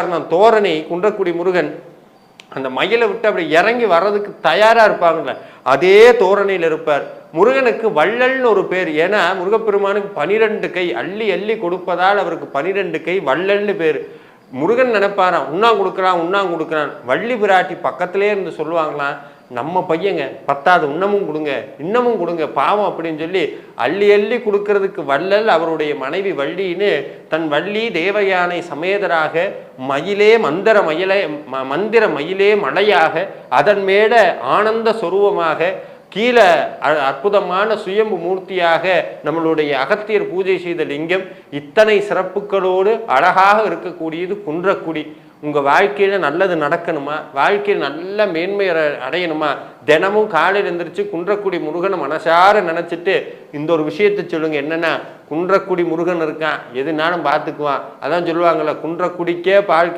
உதாரணம் தோரணை குன்றக்குடி முருகன் அந்த மயிலை விட்டு அப்படி இறங்கி வர்றதுக்கு தயாரா இருப்பாங்கல்ல, அதே தோரணையில் இருப்பார். முருகனுக்கு வள்ளல்னு ஒரு பேர். ஏன்னா முருகப்பெருமானுக்கு 12 கை, அள்ளி அள்ளி கொடுப்பதால் அவருக்கு 12 கை, வள்ளல்னு பேர். முருகன் நினைப்பாரான் உண்ணாங் கொடுக்குறான். வள்ளி பிராட்டி பக்கத்திலே இருந்து சொல்லுவாங்களாம், நம்ம பையங்க 10வது இன்னமும் கொடுங்க பாவம் அப்படின்னு சொல்லி அள்ளி அள்ளி கொடுக்கறதுக்கு வள்ளல் அவருடைய மனைவி வள்ளின்னு தன் வள்ளி தேவயானை சமேதராக மயிலே மந்திர மயிலே மலையாக அதன் மேல ஆனந்த சொரூபமாக கீழே அற்புதமான சுயம்பு மூர்த்தியாக நம்மளுடைய அகத்தியர் பூஜை செய்த லிங்கம். இத்தனை சிறப்புகளோடு அழகாக இருக்கக்கூடியது குன்றக்குடி. உங்கள் வாழ்க்கையில் நல்லது நடக்கணுமா, வாழ்க்கையில் நல்ல மேன்மை அடையணுமா, தினமும் காலையில் எழுந்திரிச்சு குன்றக்குடி முருகனை மனசார நினச்சிட்டு இந்த ஒரு விஷயத்தை சொல்லுங்கள். என்னென்னா, குன்றக்குடி முருகன் இருக்கான், எதுனாலும் பார்த்துக்குவான். அதான் சொல்லுவாங்கள்ல, குன்றக்குடிக்கே பால்